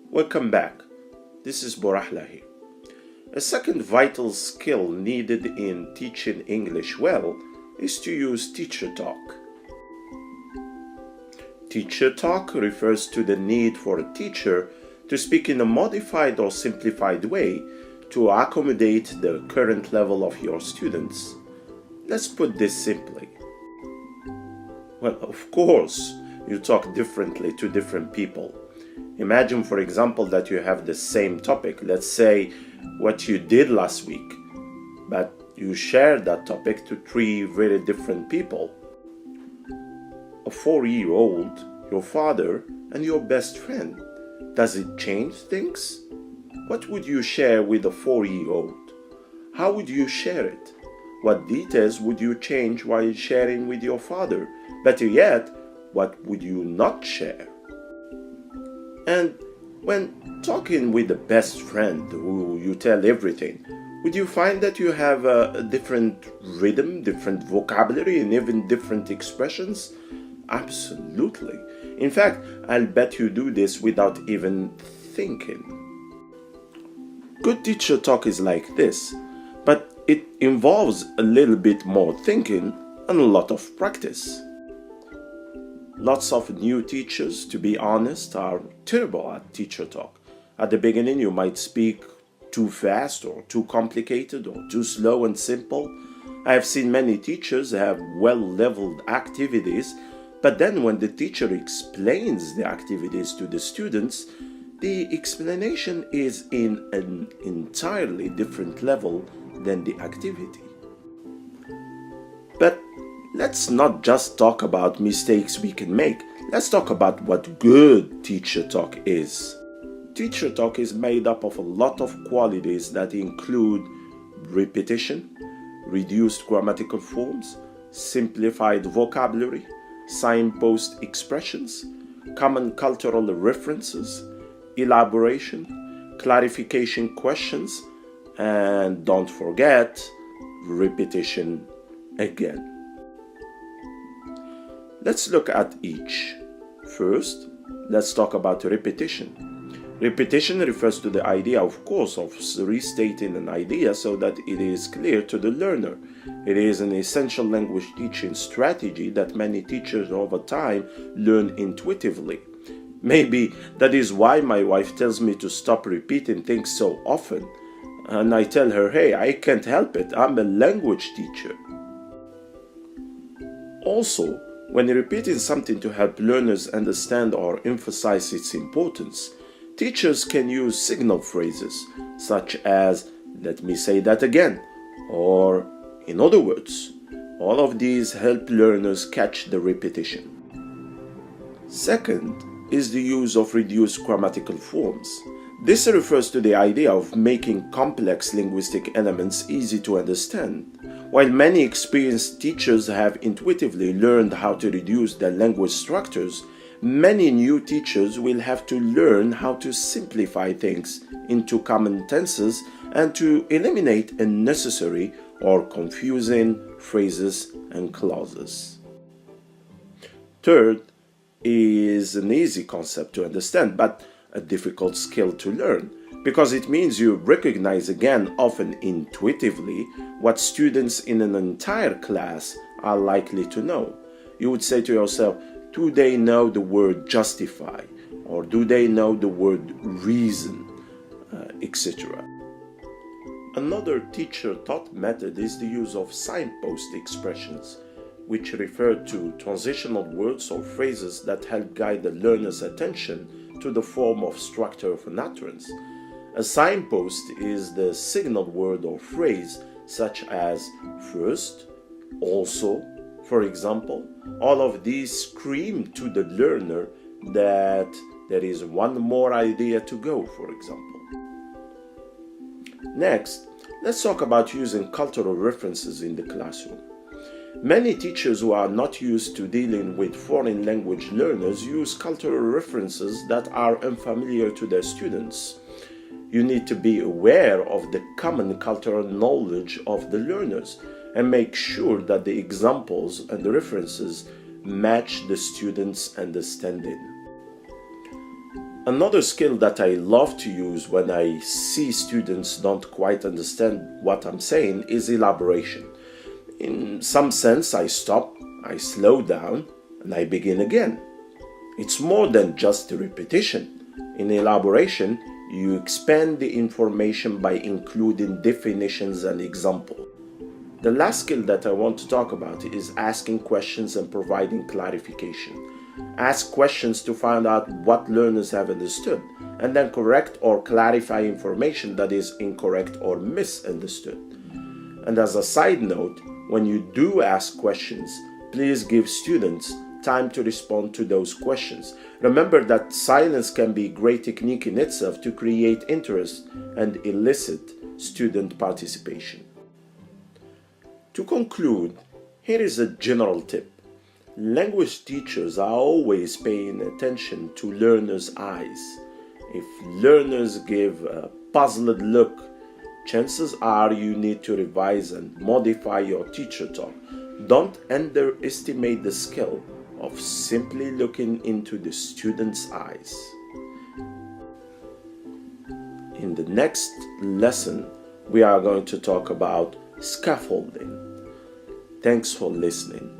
Welcome back. This is Borahla here. A second vital skill needed in teaching English well is to use teacher talk. Teacher talk refers to the need for a teacher to speak in a modified or simplified way to accommodate the current level of your students. Let's put this simply. Well, of course, you talk differently to different people. Imagine, for example, that you have the same topic, let's say what you did last week, but you share that topic to three very different people. A 4-year-old, your father, and your best friend. Does it change things? What would you share with a 4-year-old? How would you share it? What details would you change while sharing with your father? Better yet, what would you not share? And when talking with a best friend who you tell everything, would you find that you have a different rhythm, different vocabulary, and even different expressions? Absolutely. In fact, I'll bet you do this without even thinking. Good teacher talk is like this, but it involves a little bit more thinking and a lot of practice. Lots of new teachers, to be honest, are terrible at teacher talk. At the beginning, you might speak too fast or too complicated or too slow and simple. I have seen many teachers have well-leveled activities, but then when the teacher explains the activities to the students, the explanation is in an entirely different level than the activity. But let's not just talk about mistakes we can make. Let's talk about what good teacher talk is. Teacher talk is made up of a lot of qualities that include repetition, reduced grammatical forms, simplified vocabulary, signpost expressions, common cultural references, elaboration, clarification questions, and don't forget, repetition again. Let's look at each. First, let's talk about repetition. Repetition refers to the idea, of course, of restating an idea so that it is clear to the learner. It is an essential language teaching strategy that many teachers over time learn intuitively. Maybe that is why my wife tells me to stop repeating things so often. And I tell her, hey, I can't help it. I'm a language teacher. Also, when repeating something to help learners understand or emphasize its importance, teachers can use signal phrases such as, let me say that again, or in other words. All of these help learners catch the repetition. Second is the use of reduced grammatical forms. This refers to the idea of making complex linguistic elements easy to understand. While many experienced teachers have intuitively learned how to reduce their language structures, many new teachers will have to learn how to simplify things into common tenses and to eliminate unnecessary or confusing phrases and clauses. Third is an easy concept to understand, but a difficult skill to learn, because it means you recognize again, often intuitively, what students in an entire class are likely to know. You would say to yourself, do they know the word justify? Or do they know the word reason? Etc. Another teacher-taught method is the use of signpost expressions, which refer to transitional words or phrases that help guide the learner's attention to the form of structure of an utterance. A signpost is the signal word or phrase such as first, also, for example. All of these scream to the learner that there is one more idea to go, for example. Next, let's talk about using cultural references in the classroom. Many teachers who are not used to dealing with foreign language learners use cultural references that are unfamiliar to their students. You need to be aware of the common cultural knowledge of the learners and make sure that the examples and the references match the students' understanding. Another skill that I love to use when I see students don't quite understand what I'm saying is elaboration. In some sense, I stop, I slow down, and I begin again. It's more than just a repetition. In elaboration, you expand the information by including definitions and examples. The last skill that I want to talk about is asking questions and providing clarification. Ask questions to find out what learners have understood, and then correct or clarify information that is incorrect or misunderstood. And as a side note, when you do ask questions, please give students time to respond to those questions. Remember that silence can be a great technique in itself to create interest and elicit student participation. To conclude, here is a general tip. Language teachers are always paying attention to learners' eyes. If learners give a puzzled look, chances are you need to revise and modify your teacher talk. Don't underestimate the skill of simply looking into the student's eyes. In the next lesson, we are going to talk about scaffolding. Thanks for listening.